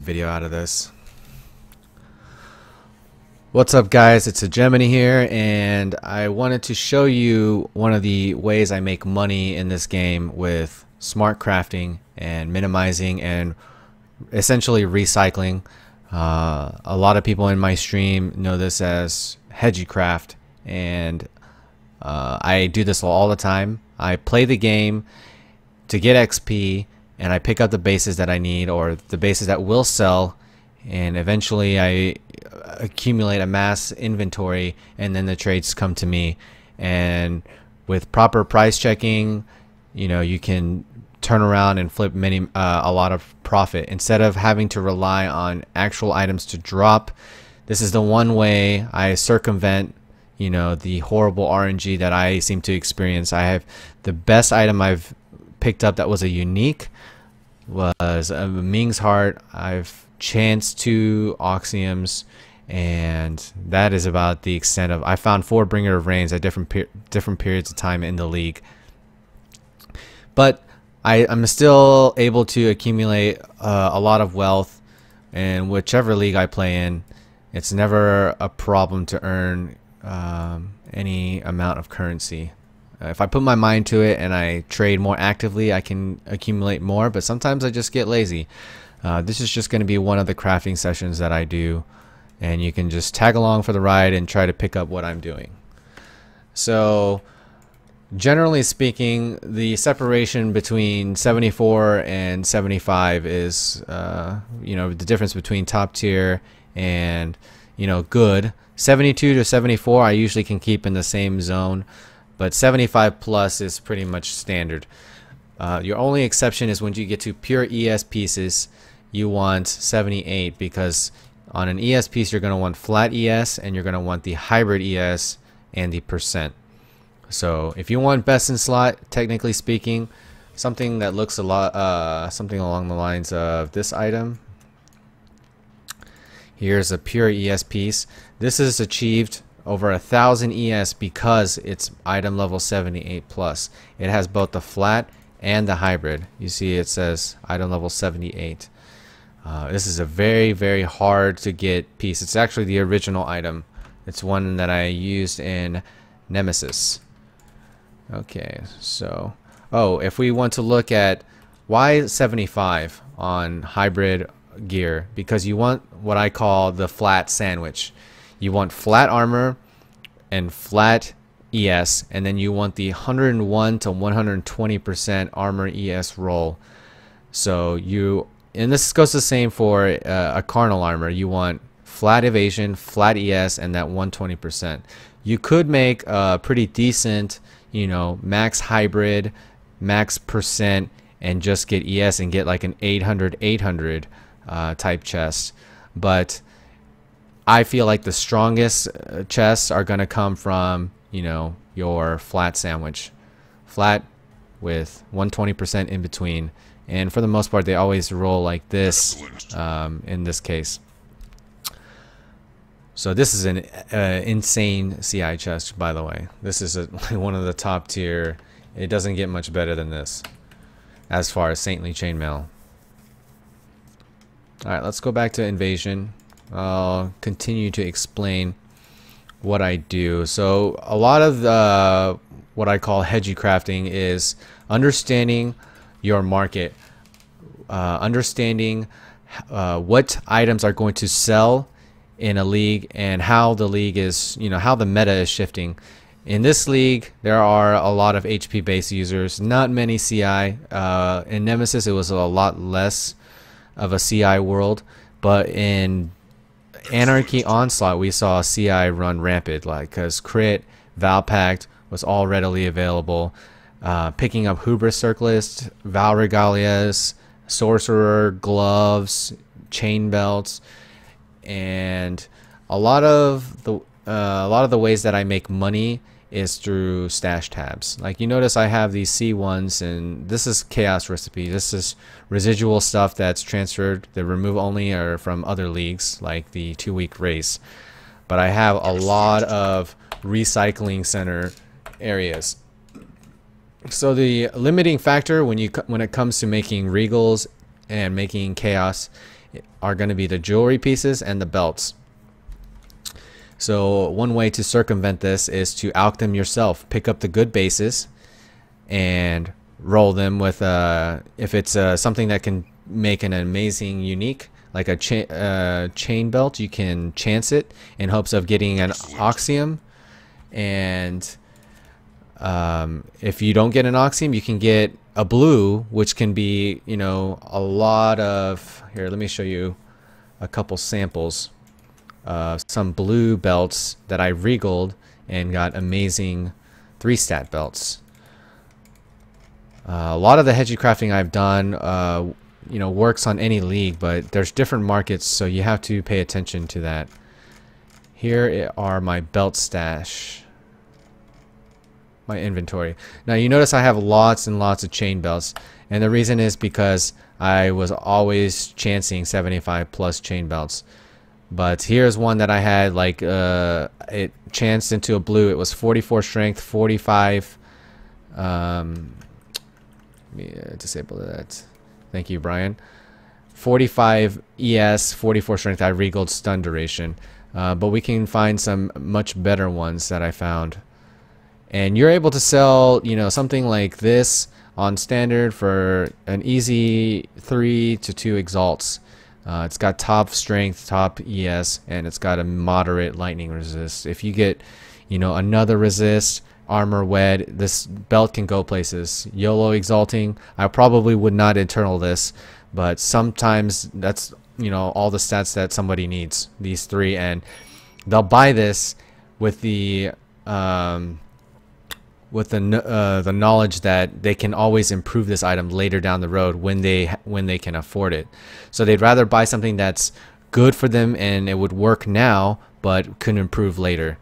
video out of this. What's up, guys? It's a Gemini here, and I wanted to show you one of the ways I make money in this game with smart crafting and minimizing and essentially recycling. A lot of people in my stream know this as Hegecraft, and I do this all the time. I play the game to get XP, and I pick up the bases that I need or the bases that will sell, and eventually I accumulate a mass inventory, and then the trades come to me. And with proper price checking, you know, you can turn around and flip a lot of profit instead of having to rely on actual items to drop. This is the one way I circumvent, you know, the horrible RNG that I seem to experience. I have the best item I've picked up that was a unique was a Ming's Heart. I've chanced 2 Oxiums, and that is about the extent of. I found 4 Bringer of Rains at different periods of time in the league, but I'm still able to accumulate a lot of wealth, and whichever league I play in, it's never a problem to earn any amount of currency. If I put my mind to it and I trade more actively, I can accumulate more, but sometimes I just get lazy. This is just going to be one of the crafting sessions that I do, and you can just tag along for the ride and try to pick up what I'm doing. So generally speaking, the separation between 74 and 75 is you know, the difference between top tier and, you know, good. 72 to 74 I usually can keep in the same zone, but 75 plus is pretty much standard. Your only exception is when you get to pure ES pieces, you want 78, because on an ES piece you're going to want flat ES, and you're going to want the hybrid ES and the percent. So if you want best in slot, technically speaking, something that looks a lot something along the lines of this item. Here's a pure ES piece. This is achieved over 1,000 ES because it's item level 78 plus. It has both the flat and the hybrid. You see it says item level 78. This is a very, very hard to get piece. It's actually the original item. It's one that I used in Nemesis. Okay, so if we want to look at why 75 on hybrid gear, because you want what I call the flat sandwich. You want flat armor and flat ES, and then you want the 101 to 120% armor ES roll. So and this goes the same for a carnal armor. You want flat evasion, flat ES, and that 120%. You could make a pretty decent, you know, max hybrid, max percent, and just get ES and get like an 800 type chest. But I feel like the strongest chests are going to come from, you know, your flat sandwich. Flat with 120% in between. And for the most part, they always roll like this in this case. So this is an insane CI chest, by the way. This is one of the top tier. It doesn't get much better than this as far as Saintly Chainmail. Alright, let's go back to Invasion. I'll continue to explain what I do. So a lot of what I call Hegecrafting is understanding your market, understanding what items are going to sell in a league, and how the league is, you know, how the meta is shifting. In this league, there are a lot of HP based users, not many CI. In Nemesis, it was a lot less of a CI world, but in Anarchy Onslaught, we saw CI run rampant, like, because Crit, Vaal Pact was all readily available. Picking up Hubris Circlist, Vaal Regalias, Sorcerer, Gloves, Chain Belts, and a lot of the ways that I make money is through stash tabs. Like, you notice I have these C1s, and this is Chaos Recipe. This is residual stuff that's transferred. The remove only are from other leagues, like the 2-week race. But I have a lot of recycling center areas. So the limiting factor when it comes to making regals and making chaos are going to be the jewelry pieces and the belts. So one way to circumvent this is to alch them yourself. Pick up the good bases and roll them with if it's something that can make an amazing unique, like a chain belt, you can chance it in hopes of getting an oxium. And if you don't get an oxium, you can get a blue, which can be, you know, a lot of, here, let me show you a couple samples. Some blue belts that I regaled and got amazing 3-stat belts. A lot of the Hegecrafting I've done, you know, works on any league, but there's different markets, so you have to pay attention to that. Here are my belt stash, my inventory. Now you notice I have lots and lots of chain belts, and the reason is because I was always chancing 75 plus chain belts. But here's one that I had, like, it chanced into a blue. It was 44 strength, 45. Let me disable that. Thank you, Brian. 45 ES, 44 strength. I regaled stun duration. But we can find some much better ones that I found. And you're able to sell, you know, something like this on standard for an easy 3 to 2 exalts. It's got top strength, top ES, and it's got a moderate lightning resist. If you get, you know, another resist, armor wed, this belt can go places. YOLO exalting, I probably would not internal this, but sometimes that's, you know, all the stats that somebody needs, these 3, and they'll buy this with the knowledge that they can always improve this item later down the road when they can afford it. So they'd rather buy something that's good for them and it would work now but could improve later.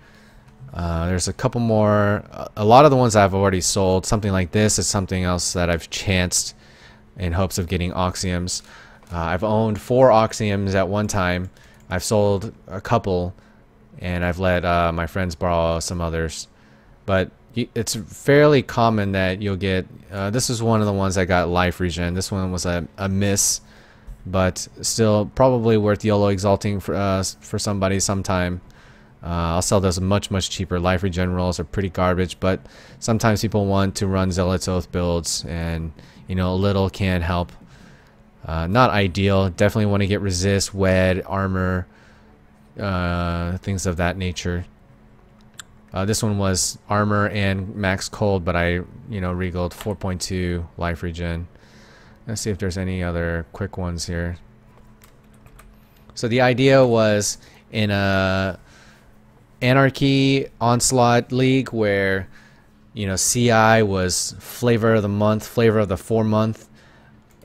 There's a couple more. A lot of the ones I've already sold. Something like this is something else that I've chanced in hopes of getting oxiums. I've owned 4 oxiums at one time. I've sold a couple and I've let my friends borrow some others, but it's fairly common that you'll get, this is one of the ones that got life regen. This one was a miss, but still probably worth YOLO exalting for somebody sometime. I'll sell those much cheaper. Life regen rolls are pretty garbage, but sometimes people want to run Zealot's Oath builds, and you know, a little can help. Not ideal. Definitely want to get resist, wed, armor, things of that nature. This one was armor and max cold, but I, you know, regaled 4.2 life regen. Let's see if there's any other quick ones here. So the idea was in a Anarchy Onslaught League where, you know, CI was flavor of the month, flavor of the 4-month,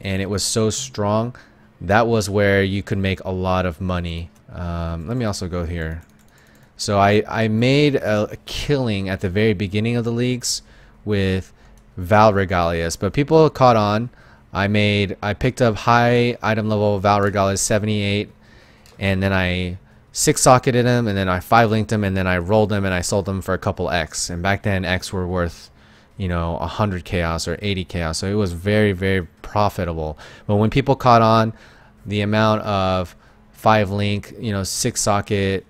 and it was so strong. That was where you could make a lot of money. Let me also go here. So I made a killing at the very beginning of the leagues with Vaal Regalias, but people caught on. I picked up high item level Vaal Regalias 78, and then I 6-socketed them, and then I 5-linked them, and then I rolled them and I sold them for a couple X. And back then X were worth, you know, 100 chaos or 80 chaos, so it was very profitable. But when people caught on, the amount of 5-link, you know, 6-socket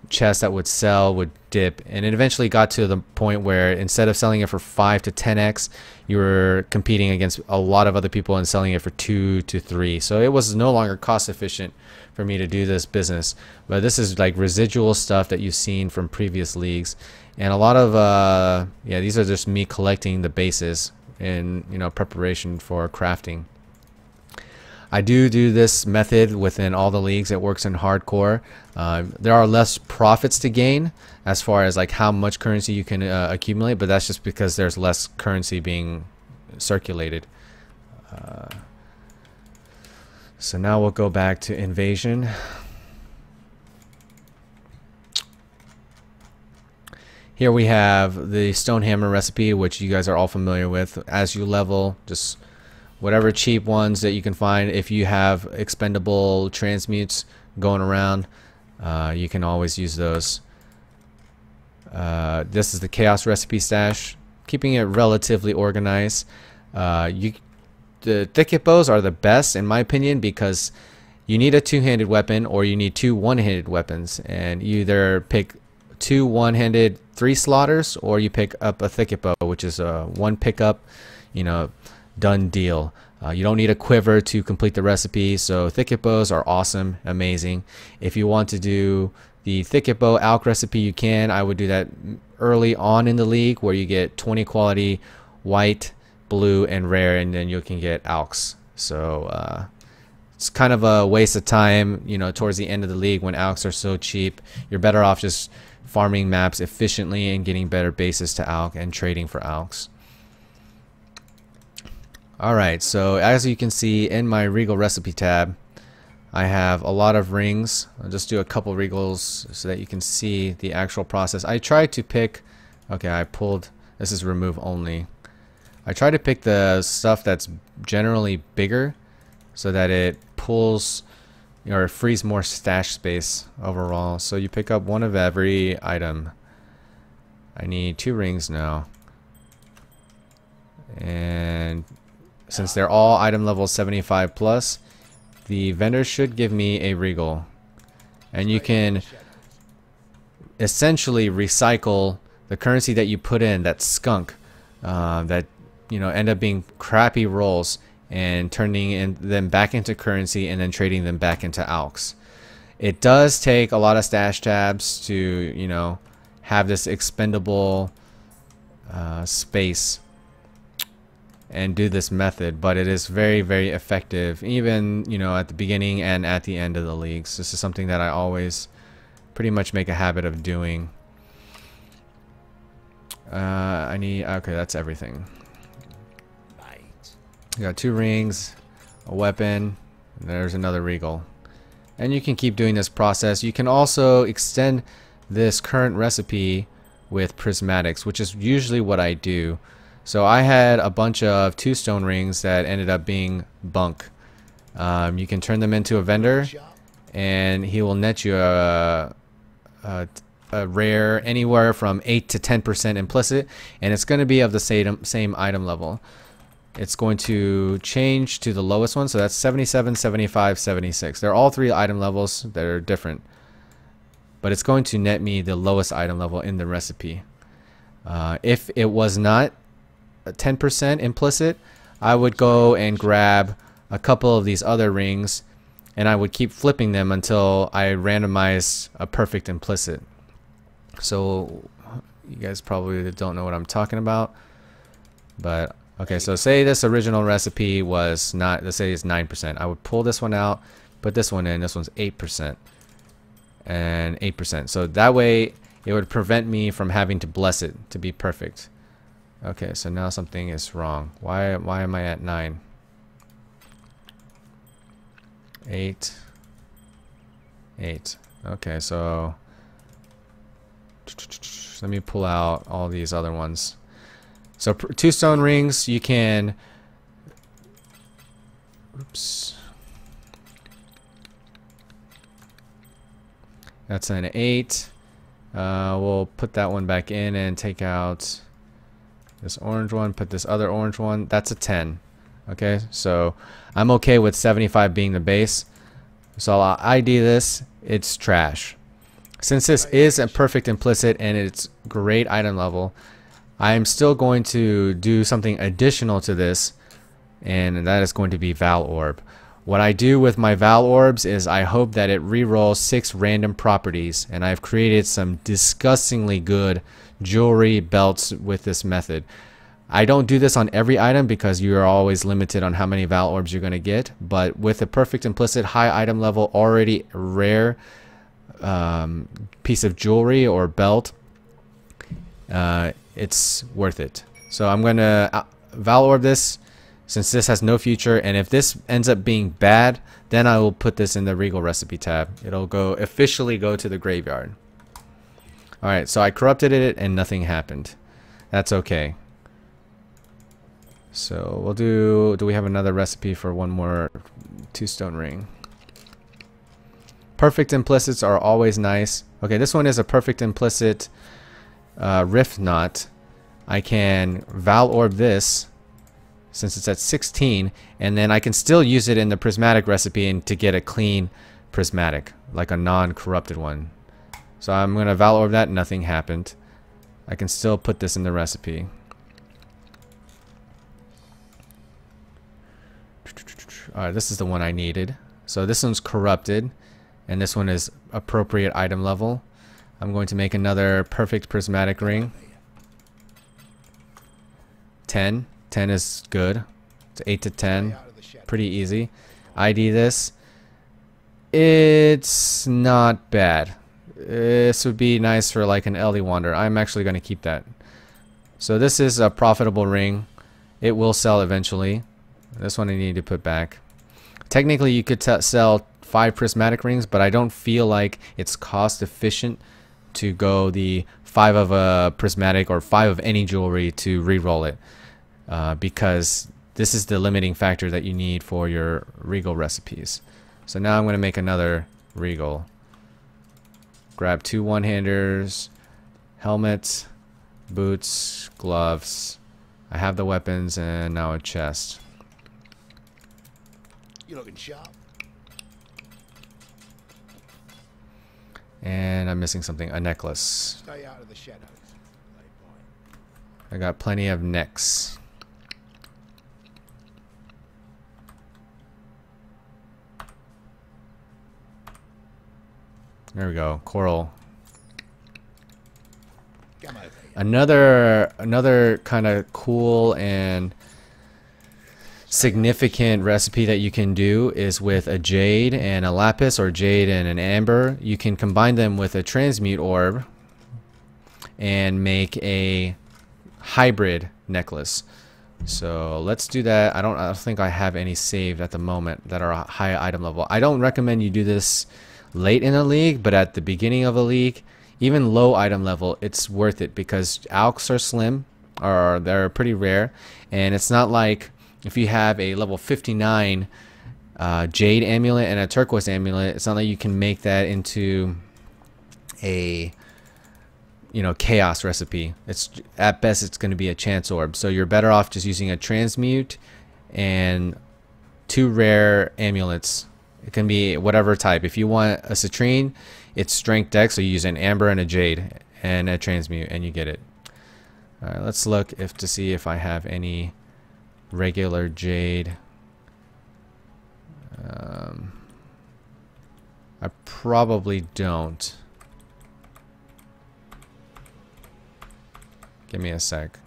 chests that would sell would dip, and it eventually got to the point where instead of selling it for 5 to 10x, you were competing against a lot of other people and selling it for 2 to 3. So it was no longer cost efficient for me to do this business. But this is like residual stuff that you've seen from previous leagues, and a lot of yeah, these are just me collecting the bases in, you know, preparation for crafting. I do this method within all the leagues. It works in hardcore. There are less profits to gain as far as like how much currency you can accumulate, but that's just because there's less currency being circulated. So now we'll go back to invasion. Here we have the Stonehammer recipe, which you guys are all familiar with. As you level, just whatever cheap ones that you can find. If you have expendable transmutes going around, you can always use those. This is the chaos recipe stash, keeping it relatively organized. The thicket bows are the best in my opinion because you need a two-handed weapon or you need two one-handed weapons, and you either pick two one-handed 3 slaughters or you pick up a thicket bow, which is a one pickup, you know, done deal. You don't need a quiver to complete the recipe, so thicket bows are awesome, amazing. If you want to do the thicket bow alch recipe, you can. I would do that early on in the league where you get 20 quality white, blue, and rare, and then you can get alchs. So it's kind of a waste of time, you know, towards the end of the league when alchs are so cheap. You're better off just farming maps efficiently and getting better bases to alch and trading for alchs. Alright, so as you can see in my Regal recipe tab, I have a lot of rings. I'll just do a couple regals so that you can see the actual process. I tried to pick, okay, I pulled, this is remove only. I try to pick the stuff that's generally bigger so that it pulls or frees more stash space overall. So you pick up one of every item. I need 2 rings now. And since they're all item level 75 plus, the vendor should give me a regal. And you can essentially recycle the currency that you put in, that skunk, that, you know, end up being crappy rolls, and turning them back into currency and then trading them back into alchs. It does take a lot of stash tabs to, you know, have this expendable space and do this method, but it is very, very effective, even, you know, at the beginning and at the end of the leagues. This is something that I always pretty much make a habit of doing. I need, okay, that's everything. You got 2 rings, a weapon, and there's another regal. And you can keep doing this process. You can also extend this current recipe with prismatics, which is usually what I do. So I had a bunch of 2 stone rings that ended up being bunk. You can turn them into a vendor, and he will net you a rare anywhere from 8 to 10% implicit, and it's going to be of the same item level. It's going to change to the lowest one, so that's 77, 75, 76. They're all 3 item levels that are different, but it's going to net me the lowest item level in the recipe. If it was not 10% implicit, I would go and grab a couple of these other rings and I would keep flipping them until I randomized a perfect implicit. So you guys probably don't know what I'm talking about, but okay, so say this original recipe was not, let's say it's 9%. I would pull this one out, put this one in, this one's 8% and 8%. So that way it would prevent me from having to bless it to be perfect. Okay, so now something is wrong. Why am I at 9? 8. 8. Okay, so let me pull out all these other ones. So 2 stone rings, you can, oops, that's an 8. We'll put that one back in and take out this orange one, put this other orange one. That's a 10. Okay, so I'm okay with 75 being the base. So I'll ID this. It's trash. Since this is a perfect implicit and it's great item level, I'm still going to do something additional to this, and that is going to be Vaal Orb. What I do with my Vaal Orbs is I hope that it rerolls 6 random properties, and I've created some disgustingly good jewelry belts with this method. I don't do this on every item because you are always limited on how many Vaal Orbs you're going to get, but with a perfect implicit high item level already rare piece of jewelry or belt, it's worth it. So I'm going to Vaal Orb this since this has no future, and if this ends up being bad, then I will put this in the Regal recipe tab. It'll officially go to the graveyard. Alright, so I corrupted it and nothing happened. That's okay. So we'll do we have another recipe for one more 2 stone ring? Perfect implicits are always nice. Okay, this one is a perfect implicit rift knot. I can Vaal Orb this since it's at 16, and then I can still use it in the prismatic recipe and to get a clean prismatic, like a non-corrupted one. So I'm gonna vaal orb that, nothing happened. I can still put this in the recipe. Alright, this is the one I needed. So this one's corrupted, and this one is appropriate item level. I'm going to make another perfect prismatic ring. 10. 10 is good. It's 8 to 10. Pretty easy. ID this. It's not bad. This would be nice for like an Ellie Wander. I'm actually going to keep that. So this is a profitable ring. It will sell eventually. This one I need to put back. Technically you could sell 5 prismatic rings, but I don't feel like it's cost efficient to go the 5 of a prismatic or 5 of any jewelry to re-roll it. Because this is the limiting factor that you need for your regal recipes. So now I'm going to make another regal. Grab 2 one-handers, helmet, boots, gloves. I have the weapons and now a chest. You're looking sharp. And I'm missing something, a necklace. Stay out of the shadows. I got plenty of necks. There we go, coral. Another kind of cool and significant recipe that you can do is with a jade and a lapis, or jade and an amber. You can combine them with a transmute orb and make a hybrid necklace. So let's do that. I don't think I have any saved at the moment that are high item level. I don't recommend you do this late in a league, but at the beginning of a league, even low item level, it's worth it because alks are slim, or they're pretty rare, and it's not like if you have a level 59 jade amulet and a turquoise amulet, it's not like you can make that into a chaos recipe. It's at best it's going to be a chance orb, so you're better off just using a transmute and 2 rare amulets. It can be whatever type. If you want a citrine, it's strength dex, so you use an amber and a jade and a transmute and you get it. Alright, let's look to see if I have any regular jade. I probably don't. Give me a sec.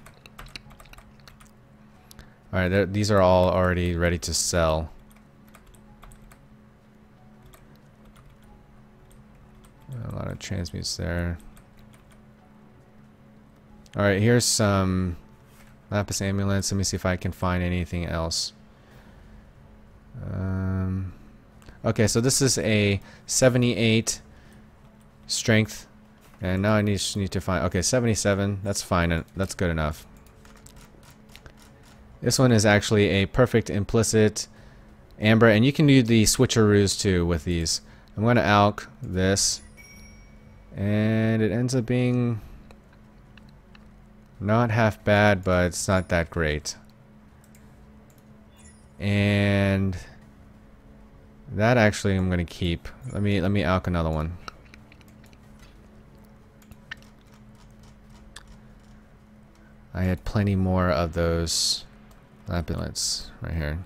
Alright, these are all already ready to sell. A lot of transmutes there. Alright, here's some lapis amulets. Let me see if I can find anything else. Okay, so this is a 78 strength. And now I just need to find... Okay, 77. That's fine. That's good enough. This one is actually a perfect implicit amber. And you can do the switcheroos too with these. I'm going to alch this. And it ends up being not half bad, but it's not that great. And that actually I'm gonna keep. Let me alch another one. I had plenty more of those lapis right here.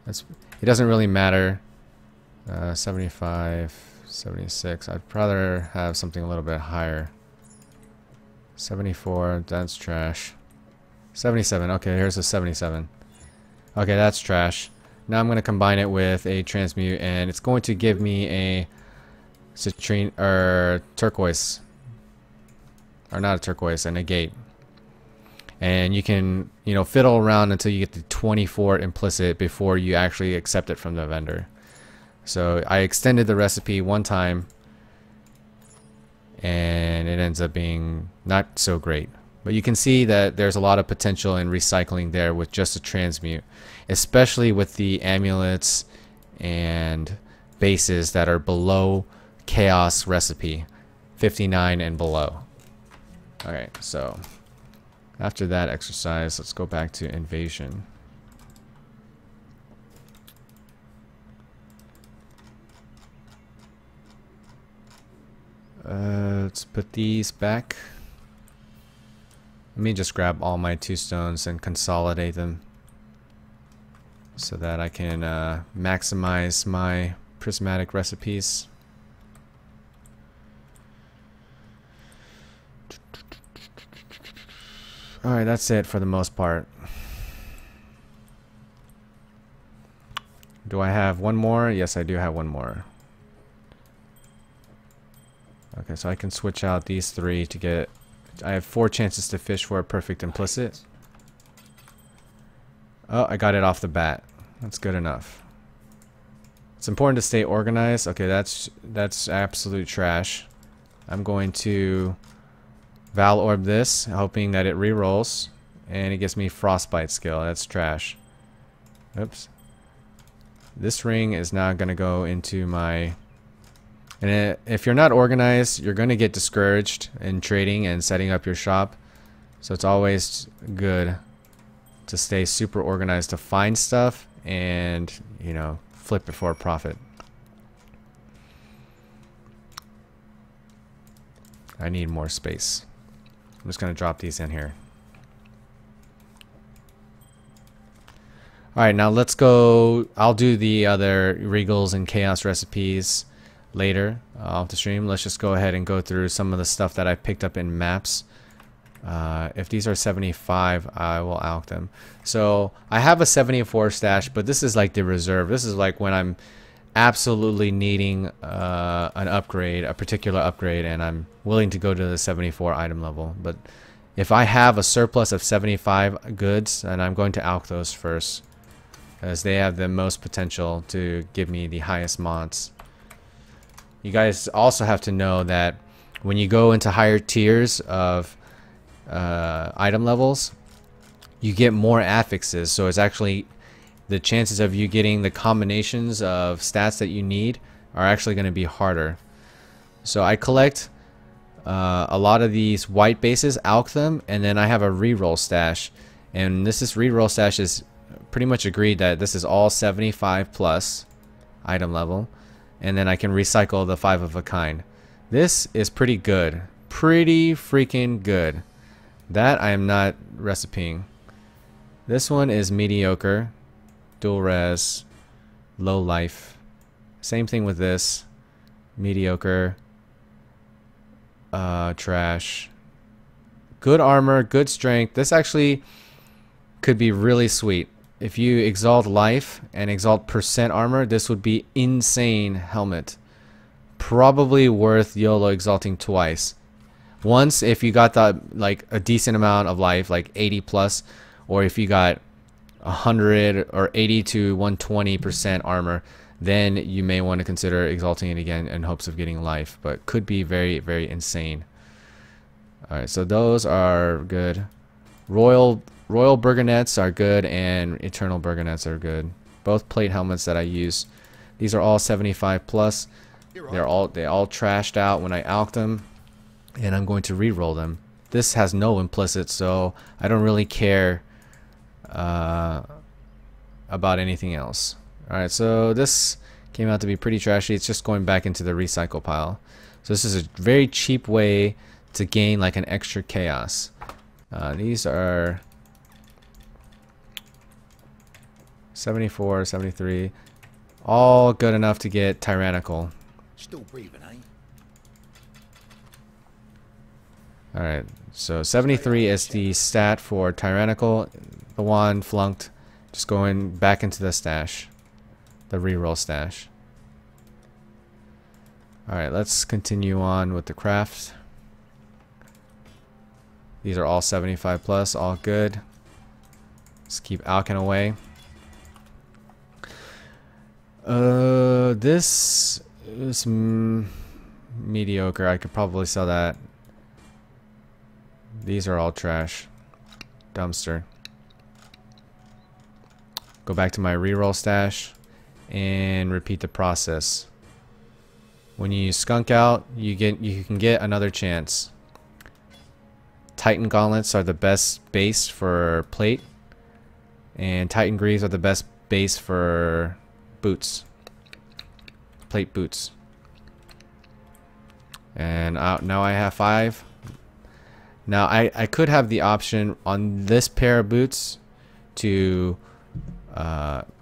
It doesn't really matter. 75. 76. I'd rather have something a little bit higher. 74. That's trash. 77. Okay, here's a 77. Okay, that's trash. Now I'm going to combine it with a transmute, and it's going to give me a citrine or turquoise, or not a turquoise, a negate. And you can, fiddle around until you get the 24 implicit before you actually accept it from the vendor. So I extended the recipe one time and it ends up being not so great. But you can see that there's a lot of potential in recycling there with just a transmute, especially with the amulets and bases that are below chaos recipe, 59 and below. Alright, so After that exercise, let's go back to invasion. Let's put these back. Let me just grab all my 2 stones and consolidate them so that I can maximize my prismatic recipes. Alright, that's it for the most part. Do I have one more? Yes, I do have one more. Okay, so I can switch out these 3 to get... I have 4 chances to fish for a perfect implicit. Oh, I got it off the bat. That's good enough. It's important to stay organized. Okay, that's absolute trash. I'm going to vaal orb this, hoping that it re-rolls, and it gives me frostbite skill. That's trash. Oops. This ring is now going to go into my... And if you're not organized, you're going to get discouraged in trading and setting up your shop. So it's always good to stay super organized to find stuff and, you know, flip it for a profit. I need more space. I'm just going to drop these in here. Alright, now let's go. I'll do the other Regals and Chaos recipes later off the stream. Let's just go ahead and go through some of the stuff that I picked up in maps. If these are 75, I will alch them. So I have a 74 stash, but this is like the reserve. This is like when I'm absolutely needing an upgrade, a particular upgrade, and I'm willing to go to the 74 item level. But if I have a surplus of 75 goods, then I'm going to alch those first, as they have the most potential to give me the highest mods. You guys also have to know that when you go into higher tiers of item levels, you get more affixes. So it's actually the chances of you getting the combinations of stats that you need are actually going to be harder. So I collect a lot of these white bases, alch them, and then I have a reroll stash. And this reroll stash is pretty much agreed that this is all 75 plus item level. And then I can recycle the 5 of a kind. This is pretty good. Pretty freaking good. That I am not recipeing. This one is mediocre. Dual res. Low life. Same thing with this. Mediocre. Trash. Good armor. Good strength. This actually could be really sweet. If you exalt life and exalt percent armor, this would be insane helmet. Probably worth YOLO exalting twice. Once if you got that, like a decent amount of life, like 80 plus, or if you got 100 or 80 to 120% armor, then you may want to consider exalting it again in hopes of getting life, but could be very, very insane. Alright, so those are good. Royal Burgonets are good, and Eternal Burgonets are good. Both plate helmets that I use. These are all 75 plus. They all trashed out when I alched them, and I'm going to re-roll them. This has no implicit, so I don't really care about anything else. Alright, so this came out to be pretty trashy. It's just going back into the recycle pile. So this is a very cheap way to gain like an extra chaos. These are 74, 73, all good enough to get tyrannical. Still breathing, eh? Alright, so 73 is the stat for tyrannical. The one flunked. Just going back into the stash, the reroll stash. Alright, let's continue on with the craft. These are all 75 plus, all good. Let's keep alching away. This is mediocre. I could probably sell that. These are all trash. Dumpster. Go back to my reroll stash and repeat the process. When you skunk out, you can get another chance. Titan gauntlets are the best base for plate, and Titan greaves are the best base for boots, plate boots. And now I have 5. Now I could have the option on this pair of boots to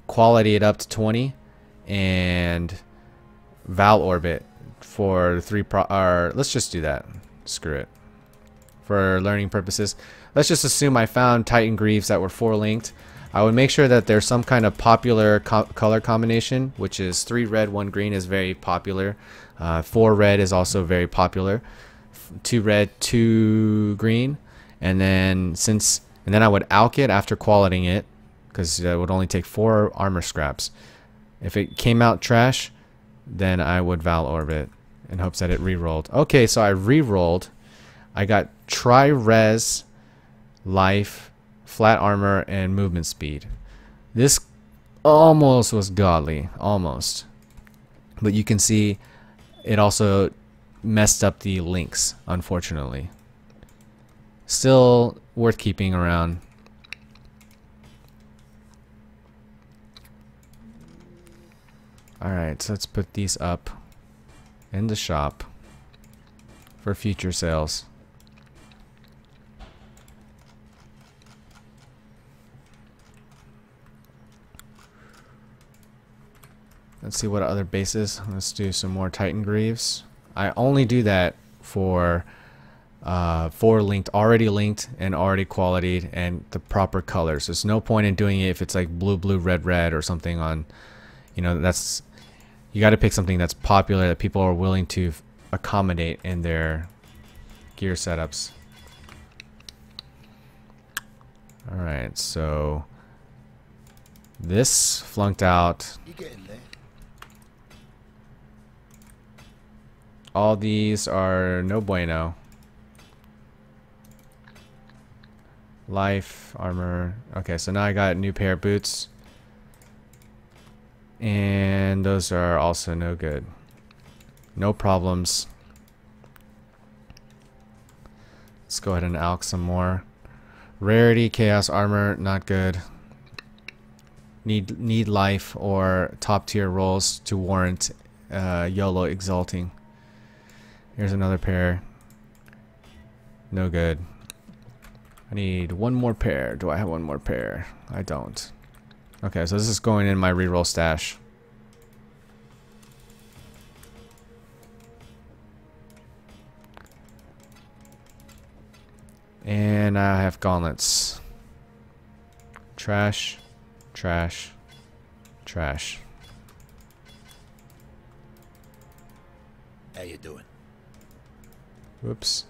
quality it up to 20 and vaal orbit for 3 or let's just do that. Screw it. For learning purposes, let's just assume I found Titan greaves that were 4 linked. I would make sure that there's some kind of popular color combination, which is 3 red, 1 green is very popular. 4 red is also very popular. 2 red, 2 green, and then I would alch it after qualitying it, because it would only take 4 armor scraps. If it came out trash, then I would vaal orbit in hopes that it re-rolled. Okay, so I re-rolled. I got tri-res, life, flat armor, and movement speed. This almost was godly, almost. But you can see it also messed up the links, unfortunately. Still worth keeping around. Alright, so let's put these up in the shop for future sales. Let's see what other bases. Let's do some more Titan greaves. I only do that for 4 linked, already linked and already qualityed and the proper colors. There's no point in doing it if it's like blue, blue, red, red or something on, you know, that's, you got to pick something that's popular that people are willing to accommodate in their gear setups. Alright, so this flunked out. All these are no bueno. Life, armor. Okay, so now I got a new pair of boots. And those are also no good. No problems. Let's go ahead and alch some more. Rarity, chaos armor, not good. Need life or top tier rolls to warrant YOLO exalting. Here's another pair. No good. I need one more pair. Do I have one more pair? I don't. Okay, so this is going in my reroll stash. And I have gauntlets. Trash, trash, trash. How you doing? Whoops.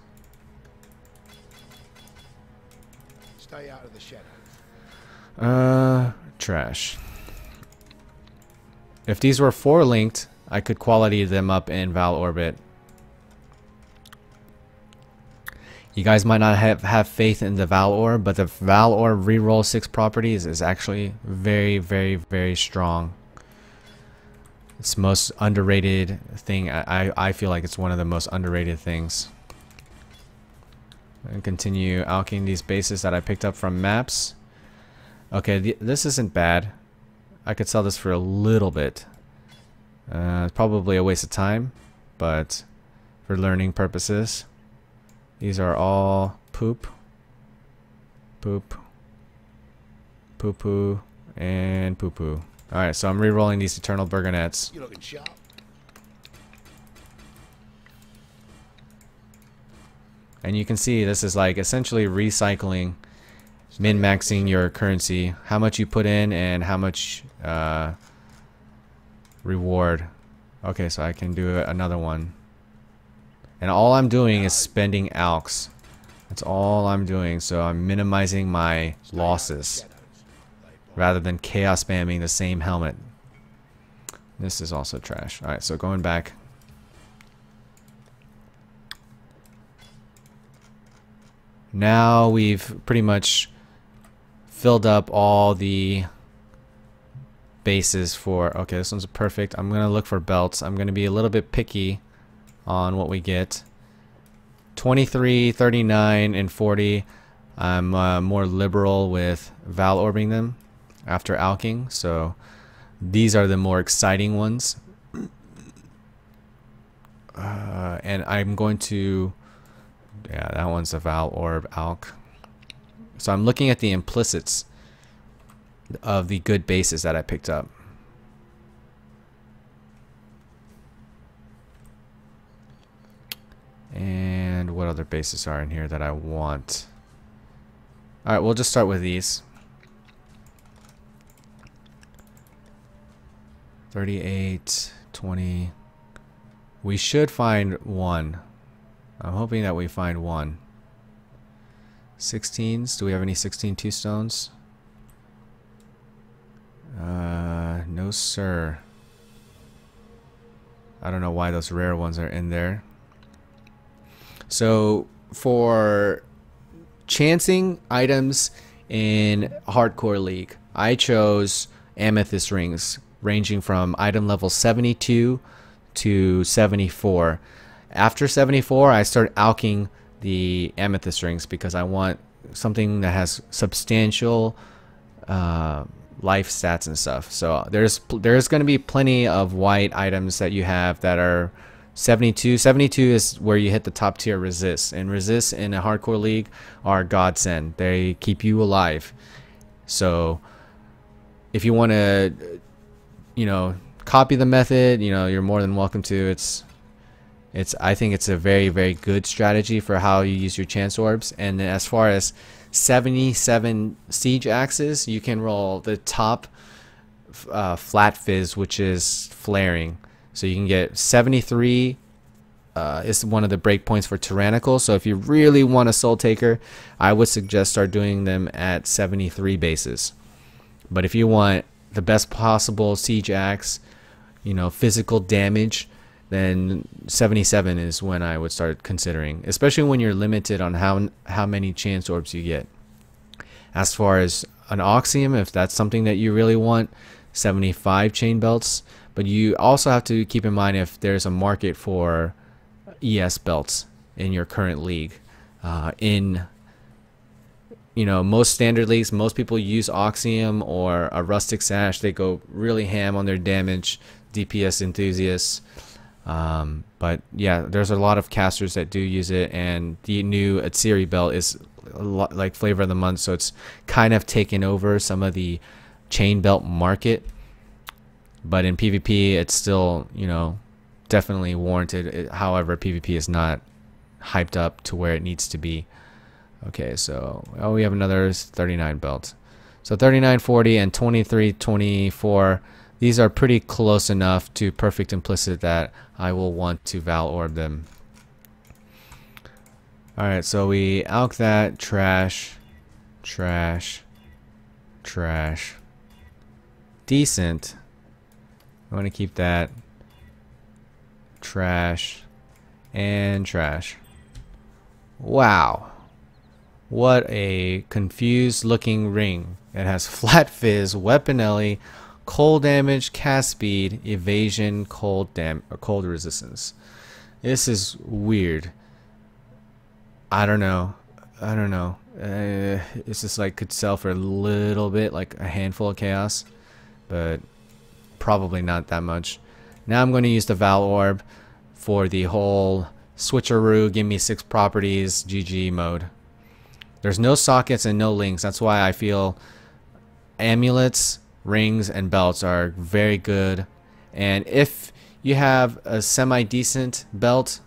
Stay out of the shadows. Trash. If these were 4 linked, I could quality them up in vaal orbit. You guys might not have faith in the vaal orb, but the vaal orb reroll 6 properties is actually very, very, very strong. It's most underrated thing. I feel like it's one of the most underrated things. And continue alching these bases that I picked up from maps. Okay, this isn't bad. I could sell this for a little bit. It's probably a waste of time, but for learning purposes, these are all poop, poop, poo poo, and poo poo. Alright, so I'm re-rolling these Eternal Burgonets. You looking sharp? And you can see this is like essentially recycling, min-maxing your currency, how much you put in and how much reward. Okay, so I can do another one. And all I'm doing is spending alchs. That's all I'm doing, so I'm minimizing my losses rather than chaos spamming the same helmet. This is also trash. Alright, so going back. Now we've pretty much filled up all the bases for, okay, this one's perfect. I'm gonna look for belts. I'm gonna be a little bit picky on what we get. 23, 39, and 40. I'm more liberal with vaal orbing them after alking, so these are the more exciting ones. And I'm going to, yeah, that one's a vaal orb alk. So I'm looking at the implicits of the good bases that I picked up. And what other bases are in here that I want? Alright, we'll just start with these. 38, 20. We should find one. I'm hoping that we find one. 16s. Do we have any 16 two-stones? No, sir. I don't know why those rare ones are in there. So for chancing items in Hardcore League, I chose amethyst rings ranging from item level 72 to 74. After 74, I start alking the amethyst rings because I want something that has substantial life stats and stuff. So there's going to be plenty of white items that you have that are 72. 72 is where you hit the top tier resists, and resists in a hardcore league are godsend. They keep you alive. So if you want to, you know, copy the method, you know, you're more than welcome to. I think it's a very, very good strategy for how you use your chance orbs. And as far as 77 siege axes, you can roll the top flat fizz, which is flaring. So you can get 73 is one of the breakpoints for tyrannical. So if you really want a soul taker, I would suggest start doing them at 73 bases. But if you want the best possible siege axe, you know, physical damage, then 77 is when I would start considering, especially when you're limited on how many chance orbs you get. As far as an Oxium, if that's something that you really want, 75 chain belts. But you also have to keep in mind if there's a market for ES belts in your current league. In, you know, most standard leagues, most people use Oxium or a Rustic Sash. They go really ham on their damage, DPS enthusiasts. But yeah, there's a lot of casters that do use it, and the new Atsiri belt is a lot like flavor of the month, so it's kind of taken over some of the chain belt market. But in PvP, it's still, you know, definitely warranted. However, PvP is not hyped up to where it needs to be. Okay, so we have another 39 belt. So 39, 40, and 23, 24. These are pretty close enough to perfect implicit that I will want to vaal orb them. Alright, so we alk that. Trash. Trash. Trash. Decent. I want to keep that. Trash. And trash. Wow. What a confused looking ring. It has flat fizz, weapon Ellie, cold damage, cast speed, evasion, cold resistance. This is weird. I don't know. It's just like could sell for a little bit, like a handful of chaos, but probably not that much. Now I'm going to use the vaal orb for the whole switcheroo, give me 6 properties, GG mode. There's no sockets and no links. That's why I feel amulets, rings, and belts are very good. And if you have a semi-decent belt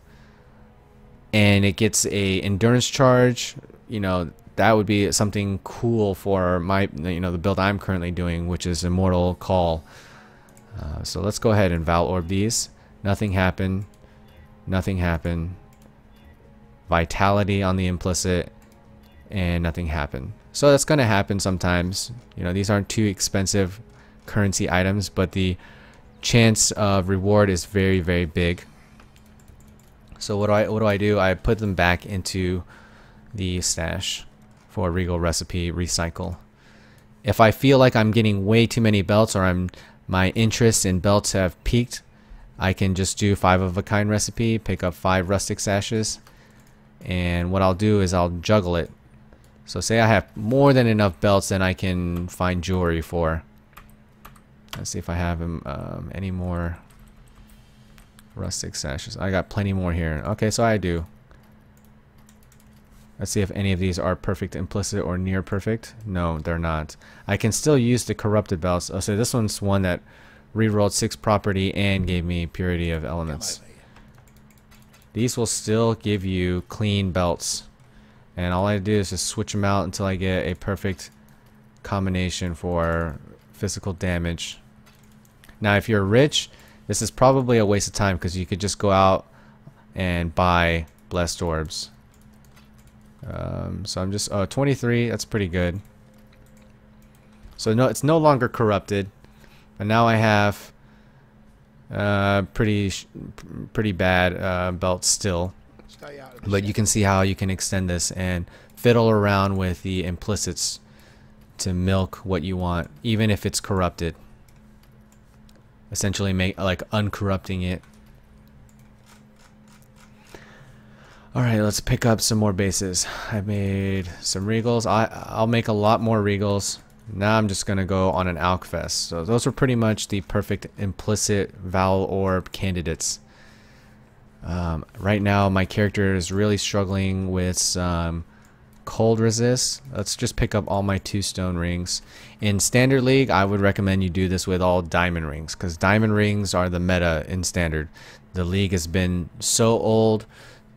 and it gets a endurance charge, you know, that would be something cool for my, you know, the build I'm currently doing, which is Immortal Call. So let's go ahead and vaal orb these. Nothing happened. Nothing happened. Vitality on the implicit, and nothing happened. So that's going to happen sometimes. You know, these aren't too expensive currency items, but the chance of reward is very, very big. So what do I do? I put them back into the stash for Regal Recipe Recycle. If I feel like I'm getting way too many belts, or my interest in belts have peaked, I can just do 5 of a kind recipe, pick up 5 rustic sashes, and what I'll do is I'll juggle it. So say I have more than enough belts than I can find jewelry for. Let's see if I have any more rustic sashes. I got plenty more here. Okay, so I do. Let's see if any of these are perfect, implicit, or near perfect. No, they're not. I can still use the corrupted belts. Oh, so this one's one that rerolled 6 property and gave me purity of elements. These will still give you clean belts. And all I do is just switch them out until I get a perfect combination for physical damage. Now, if you're rich, this is probably a waste of time because you could just go out and buy blessed orbs. So I'm just 23. That's pretty good. So no, it's no longer corrupted, and now I have pretty bad belts still. But you can see how you can extend this and fiddle around with the implicits to milk what you want, even if it's corrupted. Essentially, make like uncorrupting it. Alright, let's pick up some more bases. I made some regals. I'll make a lot more regals. Now I'm just going to go on an Alkfest. So those were pretty much the perfect implicit vaal orb candidates. Right now my character is really struggling with some cold resist. Let's just pick up all my 2 stone rings. In Standard League, I would recommend you do this with all diamond rings, because diamond rings are the meta in Standard. The league has been so old.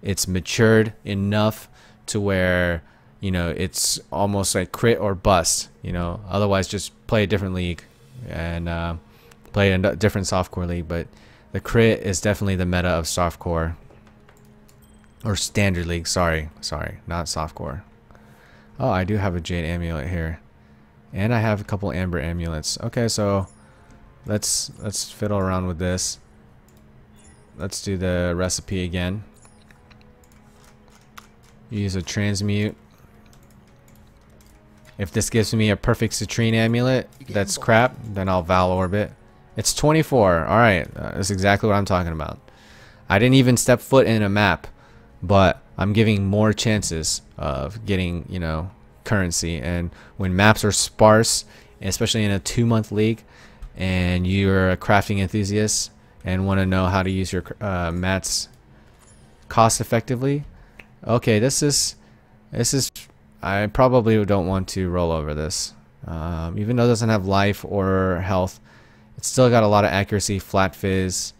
It's matured enough to where, you know, it's almost like crit or bust, you know. Otherwise, just play a different league and play a different softcore league. But the crit is definitely the meta of softcore. Or Standard League, sorry, not softcore. Oh, I do have a jade amulet here. And I have a couple amber amulets. Okay, so let's fiddle around with this. Let's do the recipe again. Use a transmute. If this gives me a perfect citrine amulet that's crap, then I'll vaal orb it. It's 24. Alright, that's exactly what I'm talking about. I didn't even step foot in a map, but I'm giving more chances of getting, you know, currency. And when maps are sparse, especially in a 2-month league, and you're a crafting enthusiast and want to know how to use your mats cost effectively, okay, this is I probably don't want to roll over this. Even though it doesn't have life or health, it's still got a lot of accuracy, flat fizz,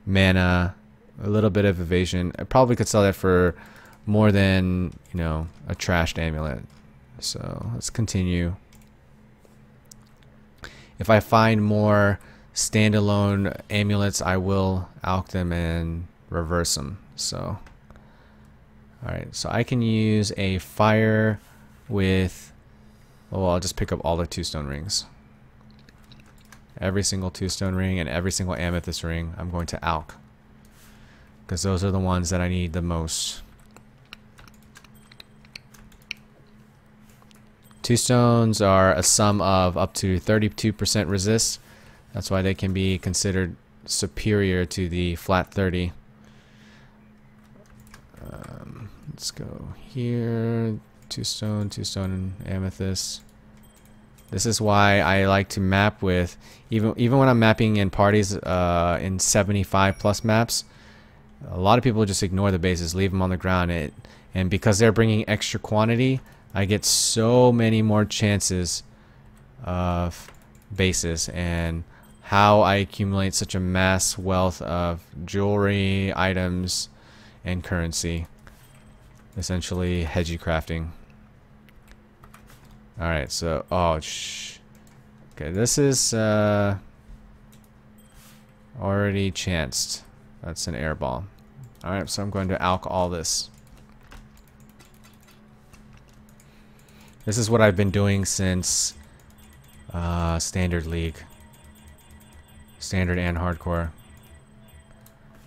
mana, a little bit of evasion. I probably could sell that for more than, you know, a trashed amulet. So let's continue. If I find more standalone amulets, I will alch them and reverse them. So alright, so I can use a fire with, oh, I'll just pick up all the 2 stone rings. Every single 2 stone ring and every single amethyst ring I'm going to alch, because those are the ones that I need the most. 2 stones are a sum of up to 32% resist. That's why they can be considered superior to the flat 30. Let's go here. 2 stone, amethyst. This is why I like to map with, even when I'm mapping in parties in 75 plus maps, a lot of people just ignore the bases, leave them on the ground. And because they're bringing extra quantity, I get so many more chances of bases, and how I accumulate such a mass wealth of jewelry, items, and currency. Essentially Hegecrafting. Alright, so okay, this is already chanced. That's an air ball. Alright, so I'm going to alch all this. This is what I've been doing since Standard League. Standard and hardcore.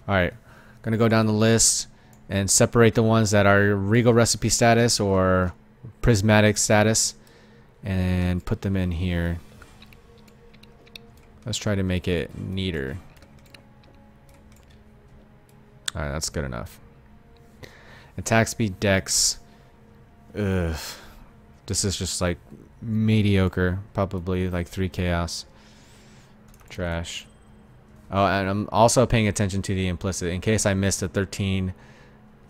Alright, gonna go down the list and separate the ones that are regal recipe status or prismatic status and put them in here. Let's try to make it neater. Alright, that's good enough. Attack speed, dex. Ugh. This is just like mediocre. Probably like 3 chaos. Trash. Oh, and I'm also paying attention to the implicit. In case I missed a 13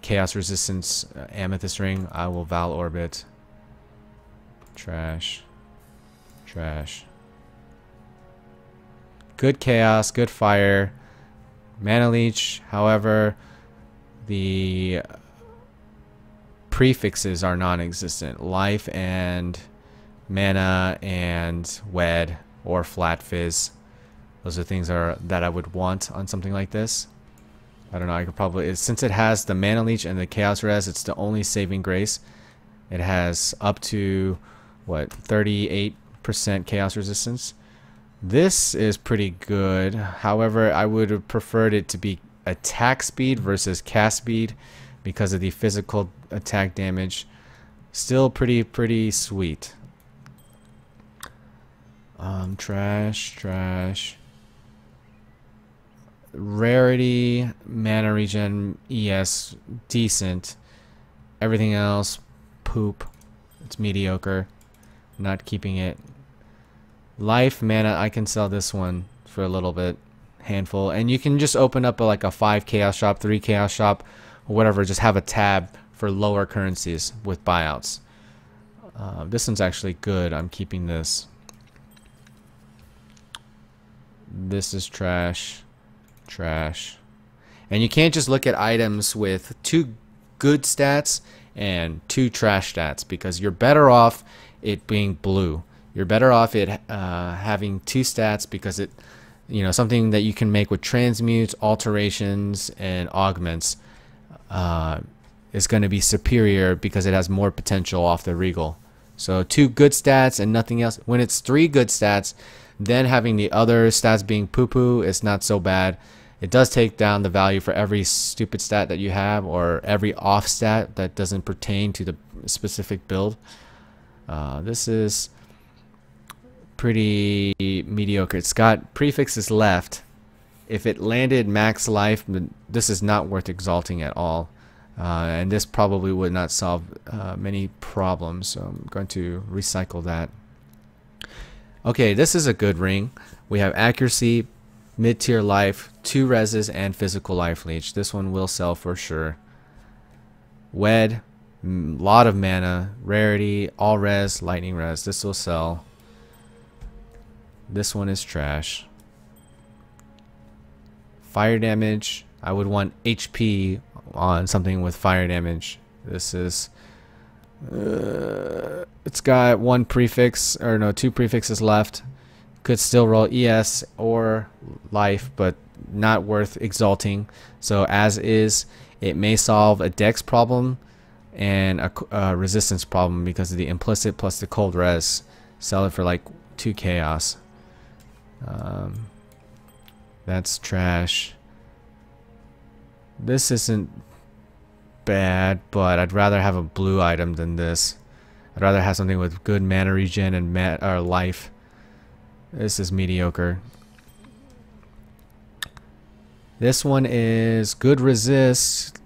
chaos resistance amethyst ring, I will vaal orbit. Trash. Trash. Good chaos, good fire. Mana leech, however, the prefixes are non-existent. Life and mana and wed or flat fizz. Those are things that I would want on something like this. I don't know, I could probably, since it has the mana leech and the chaos res, it's the only saving grace. It has up to, what, 38% chaos resistance. This is pretty good. However, I would have preferred it to be attack speed versus cast speed because of the physical attack damage. Still pretty sweet. Trash. Rarity, mana regen, ES, decent. Everything else, poop. It's mediocre. Not keeping it. Life, mana, I can sell this one for a little bit. Handful. And you can just open up like a 5 chaos shop, 3 chaos shop, or whatever. Just have a tab for lower currencies with buyouts. This one's actually good. I'm keeping this. This is trash. Trash. And you can't just look at items with 2 good stats and 2 trash stats, because you're better off it being blue. You're better off it having 2 stats, because it, you know, something that you can make with transmutes, alterations, and augments is going to be superior because it has more potential off the regal. So 2 good stats and nothing else. When it's 3 good stats, then having the other stats being poo-poo is not so bad. It does take down the value for every stupid stat that you have, or every off stat that doesn't pertain to the specific build. This is pretty mediocre. It's got prefixes left. If it landed max life, this is not worth exalting at all. And this probably would not solve many problems, so I'm going to recycle that. Okay, this is a good ring. We have accuracy, mid-tier life, 2 reses, and physical life leech. This one will sell for sure. Wed, lot of mana, rarity, all res, lightning res. This will sell. This one is trash. Fire damage, I would want HP on something with fire damage. This is it's got 1 prefix, or no, 2 prefixes left. Could still roll ES or life, but not worth exalting. So as is, it may solve a dex problem and a resistance problem because of the implicit plus the cold res. Sell it for like 2 chaos. That's trash. This isn't bad, but I'd rather have a blue item than this. I'd rather have something with good mana regen and life. This is mediocre. This one is good resist,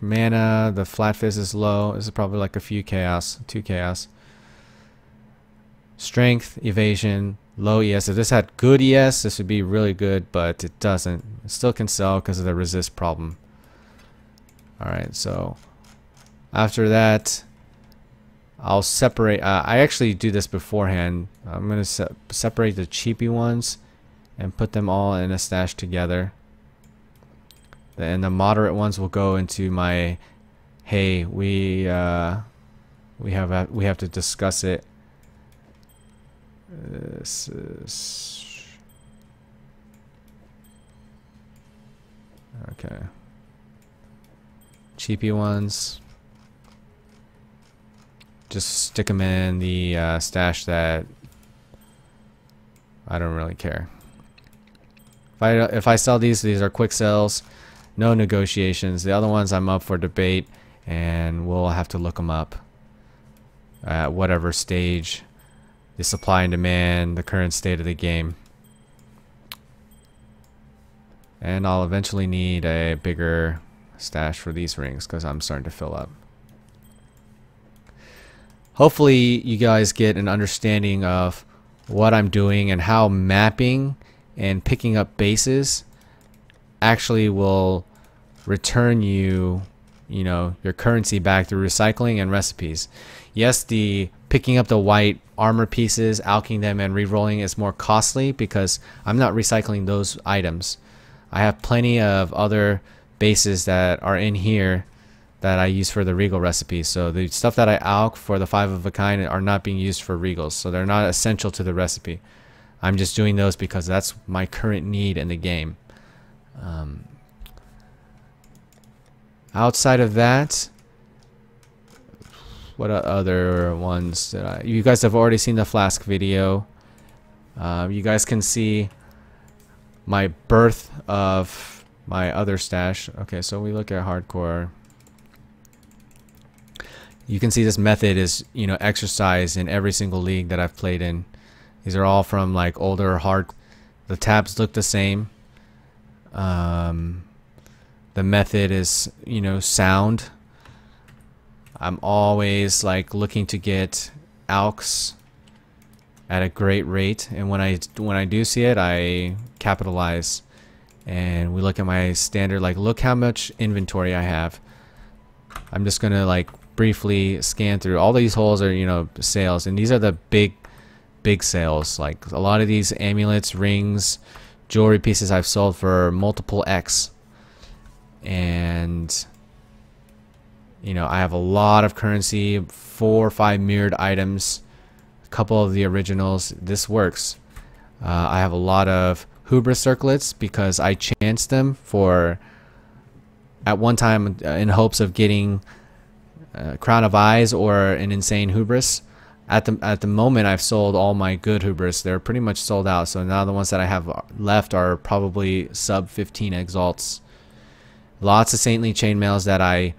mana, the flat fizz is low. This is probably like a few chaos, 2 chaos. Strength, evasion, low ES. If this had good ES, this would be really good, but it doesn't. It still can sell because of the resist problem. Alright, so after that, I'll separate. I actually do this beforehand. I'm going to separate the cheapy ones and put them all in a stash together. And the moderate ones will go into my, hey, we have to discuss it. This is okay. Cheapy ones, just stick them in the stash that I don't really care. If I sell these are quick sales, no negotiations. The other ones I'm up for debate, and we'll have to look them up at whatever stage, the supply and demand, the current state of the game. And I'll eventually need a bigger stash for these rings because I'm starting to fill up. Hopefully you guys get an understanding of what I'm doing and how mapping and picking up bases actually will return you, you know, your currency back through recycling and recipes. Yes, the picking up the white armor pieces, alching them and re-rolling is more costly because I'm not recycling those items. I have plenty of other bases that are in here that I use for the regal recipes. So the stuff that I alch for the 5 of a kind are not being used for regals, so they're not essential to the recipe. I'm just doing those because that's my current need in the game. Outside of that, what other ones that you guys have already seen the flask video. You guys can see my birth of my other stash. Okay, so we look at hardcore. You can see this method is, you know, exercised in every single league that I've played in. These are all from like older hard. The tabs look the same. The method is, you know, sound. I'm always like looking to get alchs at a great rate, and when I do see it, I capitalize. And we look at my standard, like look how much inventory I have. I'm just gonna like briefly scan through all these holes are, you know, sales, and these are the big sales. Like a lot of these amulets, rings, jewelry pieces I've sold for multiple X. And you know, I have a lot of currency, 4 or 5 mirrored items, a couple of the originals. This works. I have a lot of hubris circlets because I chanced them for at one time in hopes of getting Crown of Eyes or an insane hubris. At the moment, I've sold all my good hubris. They're pretty much sold out. So now the ones that I have left are probably sub 15 exalts. Lots of saintly chainmails that I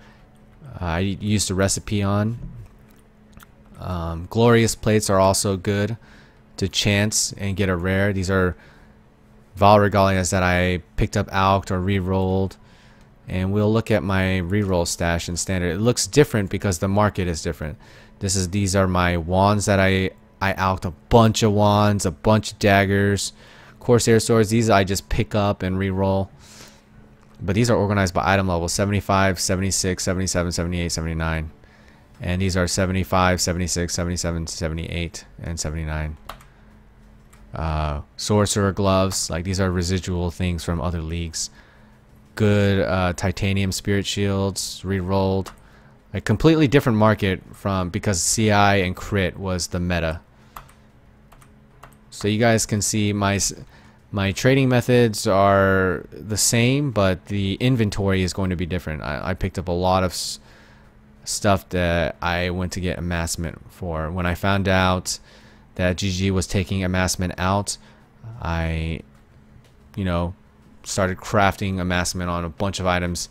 used a recipe on. Glorious plates are also good to chance and get a rare. These are vaal regalias that I picked up alched or re-rolled. And we'll look at my reroll stash in standard. It looks different because the market is different. These are my wands that I alched a bunch of wands, a bunch of daggers, Corsair swords. These I just pick up and re-roll. But these are organized by item level: 75, 76, 77, 78, 79. And these are 75, 76, 77, 78, and 79. Sorcerer gloves, like these are residual things from other leagues. Good titanium spirit shields, re-rolled. A completely different market from, because CI and crit was the meta. So you guys can see my trading methods are the same, but the inventory is going to be different. I picked up a lot of stuff that I went to get amassment for. When I found out that GG was taking amassment out, I, you know, started crafting amassment on a bunch of items.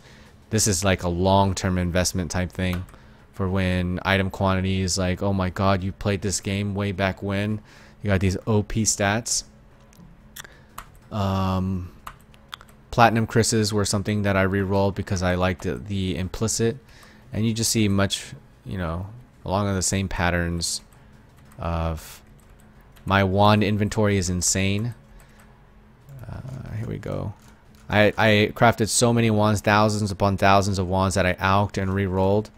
This is like a long-term investment type thing for when item quantity is like, oh my god, you played this game way back when. You got these OP stats. Platinum Chris's were something that I re-rolled because I liked the implicit, and you just see much, you know, along the same patterns of my wand inventory is insane. Here we go. I crafted so many wands, thousands upon thousands of wands that I alched and re-rolled.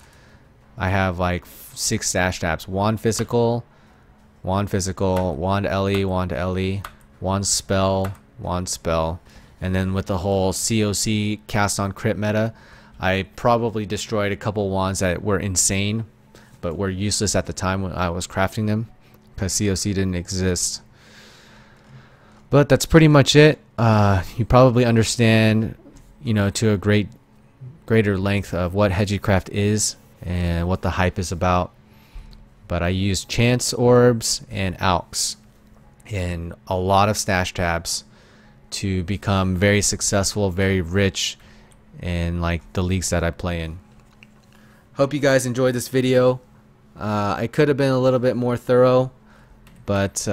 I have like 6 stash tabs: wand physical, wand LE, wand LE, wand spell, and then with the whole COC cast on crit meta, I probably destroyed a couple wands that were insane but were useless at the time when I was crafting them because COC didn't exist. But that's pretty much it. You probably understand, you know, to a greater length of what Hegecraft is and what the hype is about. But I use chance orbs and alchs in a lot of stash tabs to become very successful, very rich in like the leagues that I play in. Hope you guys enjoyed this video. I could have been a little bit more thorough, but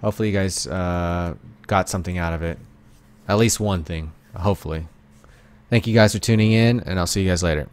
hopefully you guys got something out of it. At least one thing, hopefully. Thank you guys for tuning in, and I'll see you guys later.